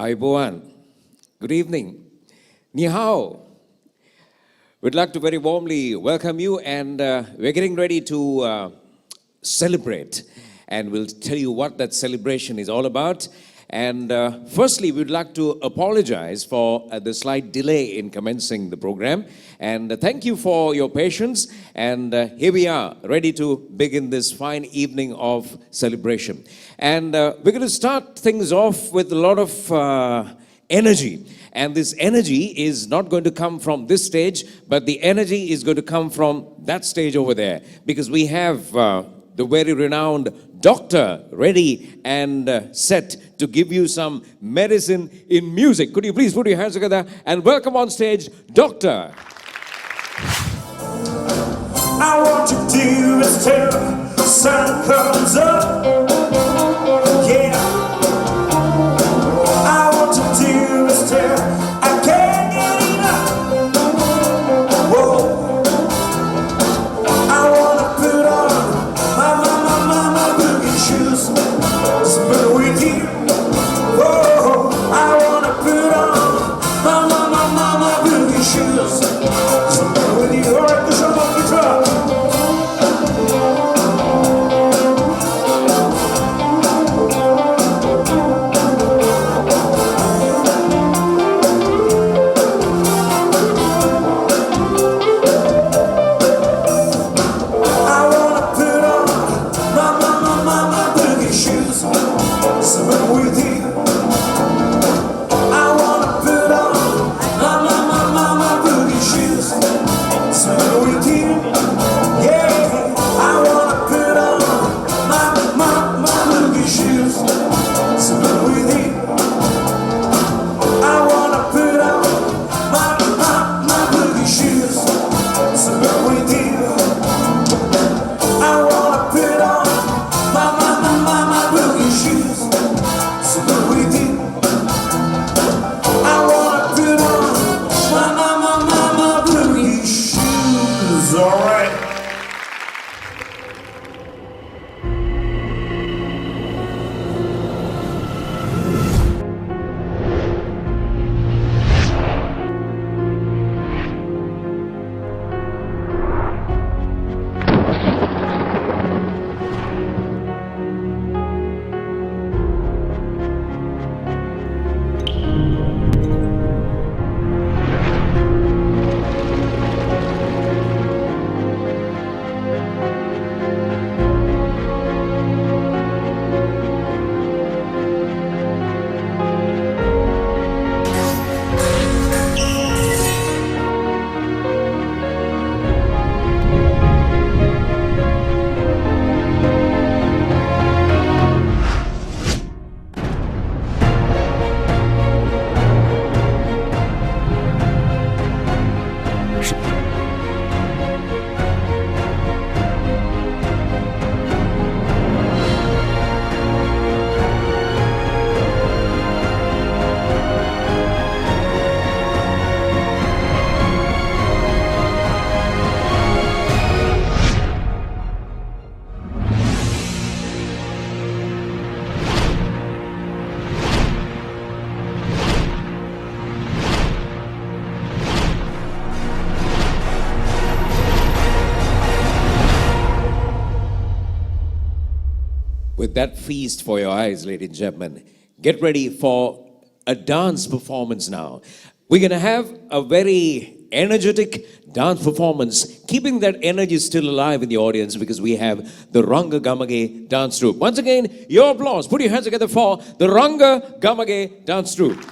Aiboan. Good evening. Ni hao. We'd like to very warmly welcome you, and we're getting ready to celebrate. And we'll tell you what that celebration is all about. And firstly, we'd like to apologize for the slight delay in commencing the program. And thank you for your patience. And here we are, ready to begin this fine evening of celebration. And we're going to start things off with a lot of energy. And this energy is not going to come from this stage, but the energy is going to come from that stage over there. Because we have the very renowned doctor ready and set to give you some medicine in music. Could you please put your hands together and welcome on stage, Doctor. I want to do is till the sun comes up. Yeah. I want to do is till I can't get enough. Whoa. I want to put on my boogie shoes, spin with you. Whoa. I want to put on my boogie shoes, spin with you. All right, this is the truck. With that feast for your eyes, ladies and gentlemen, get ready for a dance performance now. We're going to have a very energetic dance performance, keeping that energy still alive in the audience, because we have the Ranga Gamage dance troupe. Once again, your applause. Put your hands together for the Ranga Gamage dance troupe.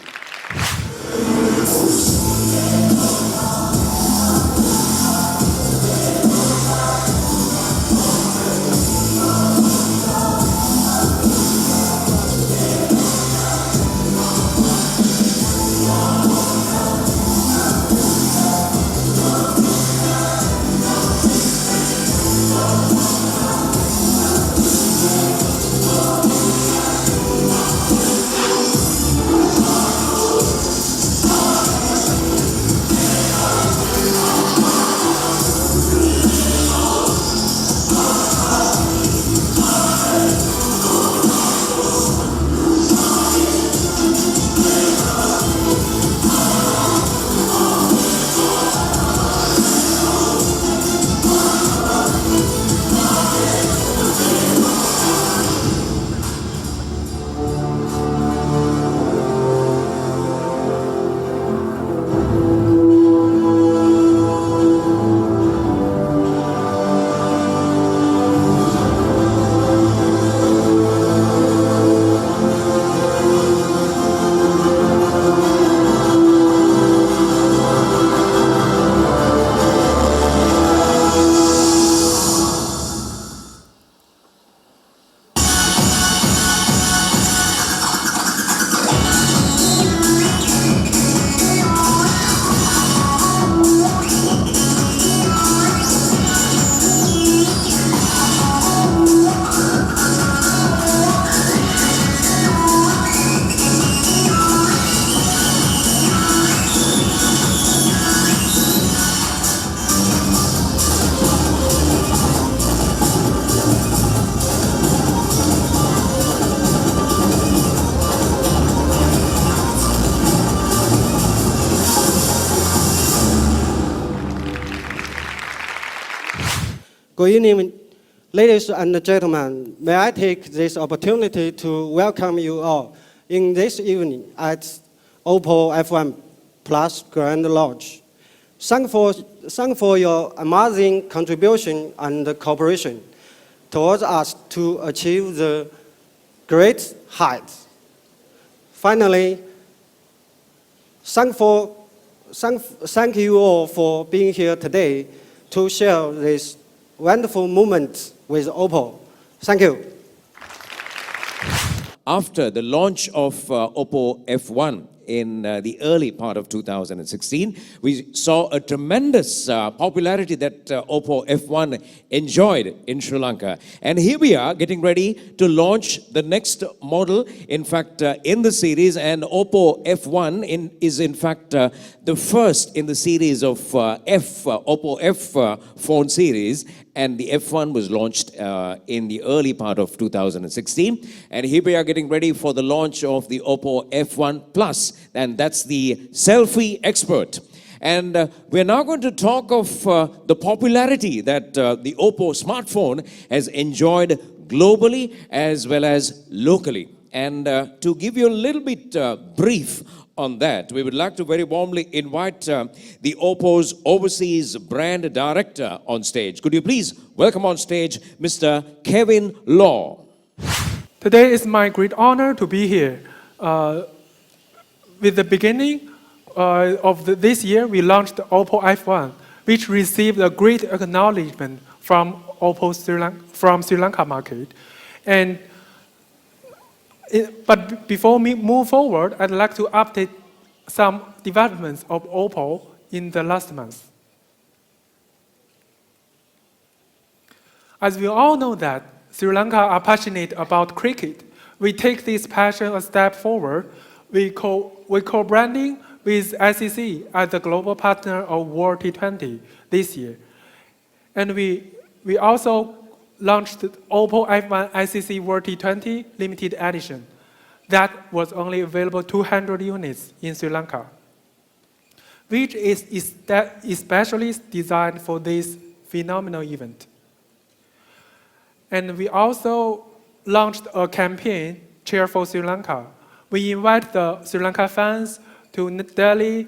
Good evening, ladies and gentlemen. May I take this opportunity to welcome you all in this evening at OPPO F1 Plus Grand Launch. Thank for your amazing contribution and cooperation towards us to achieve the great heights. Finally, thank you all for being here today to share this wonderful moment with OPPO. Thank you. After the launch of OPPO F1 in the early part of 2016, we saw a tremendous popularity that OPPO F1 enjoyed in Sri Lanka. And here we are getting ready to launch the next model, in fact, in the series. And OPPO F1 is in fact the first in the series of OPPO F phone series. And the F1 was launched in the early part of 2016. And here we are getting ready for the launch of the OPPO F1 Plus. And that's the selfie expert. And we're now going to talk of the popularity that the OPPO smartphone has enjoyed globally as well as locally. And to give you a little bit brief on that, we would like to very warmly invite the OPPO's Overseas Brand Director on stage. Could you please welcome on stage Mr. Kevin Law. Today is my great honor to be here. With the beginning of this year, we launched the OPPO F1, which received a great acknowledgement from OPPO Sri Lanka market. But before we move forward, I'd like to update some developments of OPPO in the last month. As we all know that Sri Lanka are passionate about cricket, we take this passion a step forward. We co-branding with ICC as the global partner of World T20 this year. And we also launched the OPPO F1 ICC World T20 limited edition. That was only available 200 units in Sri Lanka, which is especially designed for this phenomenal event. And we also launched a campaign, Cheer for Sri Lanka. We invite the Sri Lanka fans to Delhi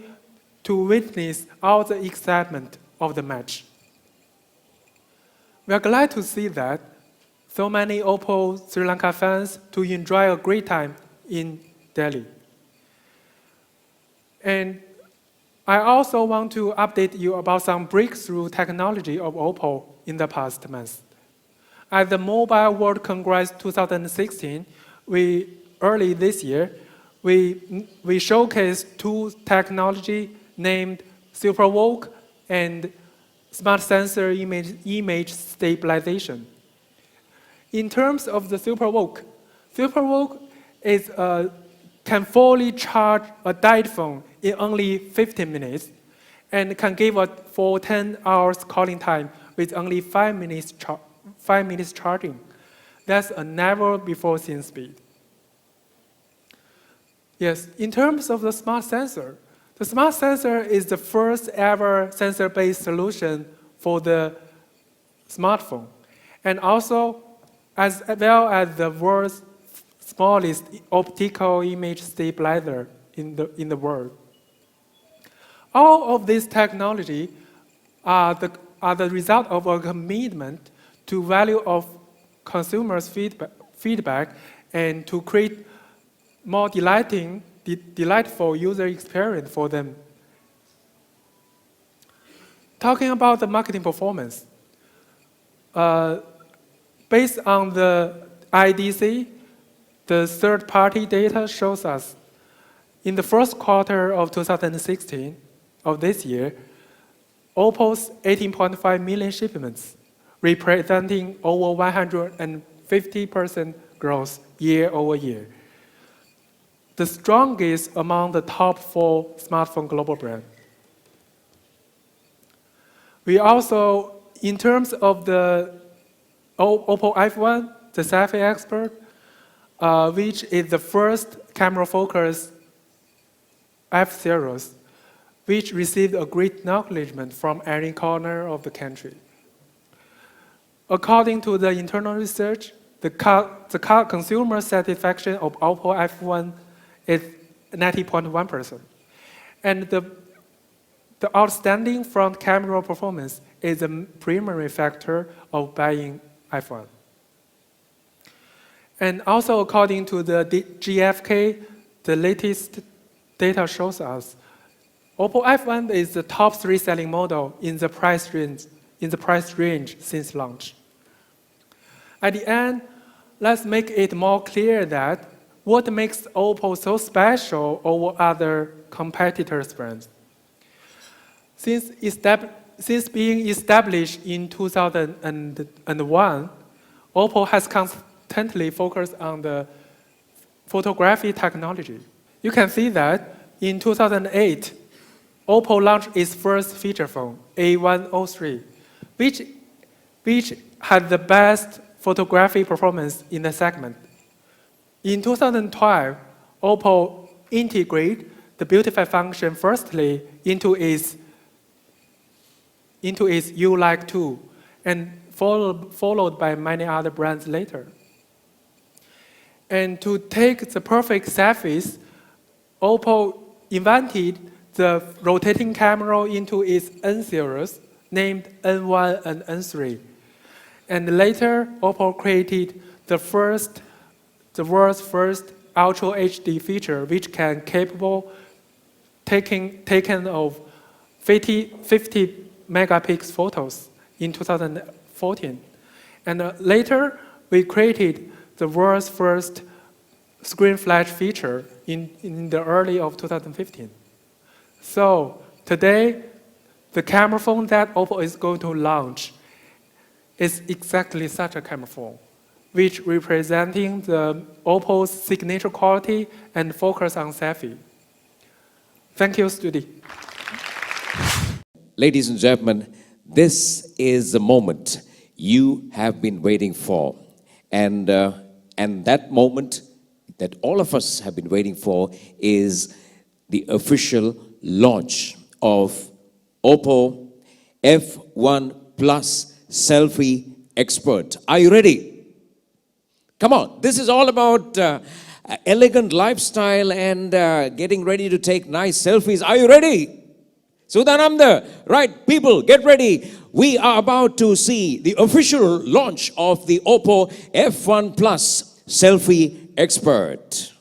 to witness all the excitement of the match. We are glad to see that so many OPPO Sri Lanka fans to enjoy a great time in Delhi. And I also want to update you about some breakthrough technology of OPPO in the past months. At the Mobile World Congress 2016, early this year, we showcased two technology named SuperVoke and Smart Sensor Image Stabilization. In terms of the SuperVoke can fully charge a dial phone in only 15 minutes and can give us for 10 hours calling time with only 5 minutes charging. That's a never before seen speed. Yes, in terms of the smart sensor is the first ever sensor-based solution for the smartphone, and also as well as the world's smallest optical image stabilizer in the world. All of this technology are the result of a commitment to value of consumers' feedback and to create more delightful user experience for them. Talking about the marketing performance, based on the IDC, the third-party data shows us in the first quarter of 2016 of this year, OPPO's 18.5 million shipments, representing over 150% growth year over year. The strongest among the top 4 smartphone global brands. We also, in terms of the OPPO F1, the selfie expert, which is the first camera-focused F-series, which received a great acknowledgement from every corner of the country. According to the internal research, the consumer satisfaction of OPPO F1 is 90.1%. And the outstanding front camera performance is a primary factor of buying iPhone. And also according to the GfK, the latest data shows us OPPO F1 is the top 3 selling model in the price range since launch. At the end, let's make it more clear that what makes OPPO so special over other competitors' brands. Since being established in 2001, OPPO has constantly focused on the photography technology. You can see that in 2008, OPPO launched its first feature phone, A103, which had the best photography performance in the segment. In 2012, OPPO integrated the beautify function firstly into its You Like tool, and followed by many other brands later. And to take the perfect selfies, OPPO invented the rotating camera into its N series, named N1 and N3. And later, OPPO created the world's first Ultra HD feature, which can capable taken of 50 megapixel photos in 2014. And later, we created the world's first screen flash feature in the early of 2015. So today, the camera phone that OPPO is going to launch is exactly such a camera phone, which representing the OPPO's signature quality and focus on selfie. Thank you, Studi. Ladies and gentlemen, this is the moment you have been waiting for. And that moment that all of us have been waiting for is the official launch of OPPO F1 Plus Selfie Expert. Are you ready? Come on, this is all about elegant lifestyle and getting ready to take nice selfies. Are you ready? Sudanamda, right, people, get ready. We are about to see the official launch of the OPPO F1 Plus Selfie Expert.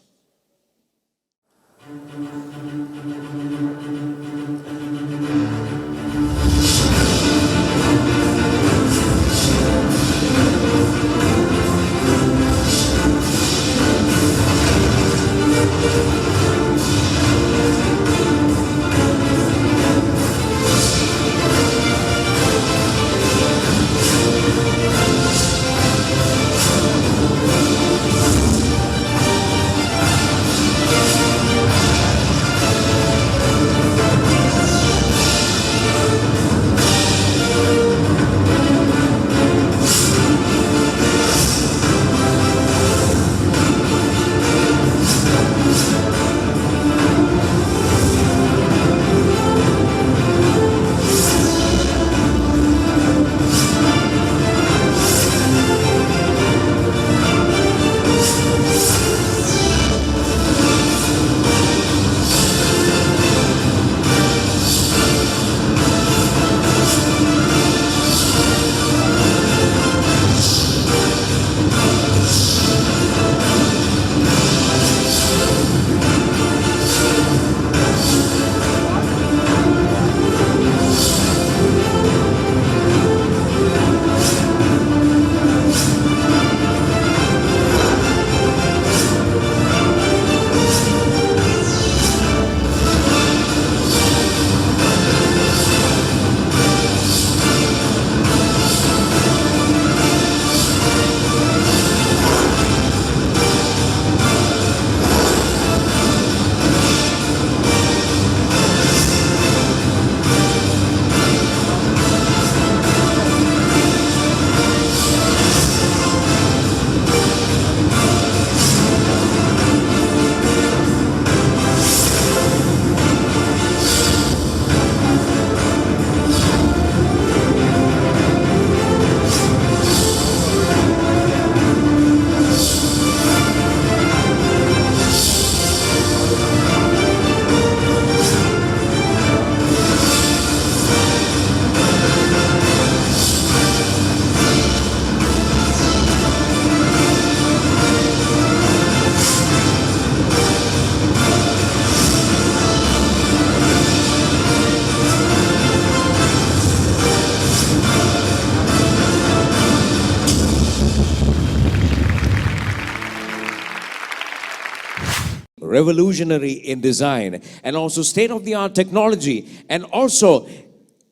revolutionary in design, and also state-of-the-art technology, and also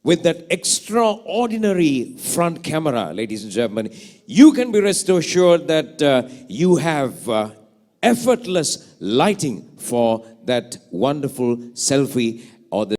with that extraordinary front camera, ladies and gentlemen, you can be rest assured that you have effortless lighting for that wonderful selfie or the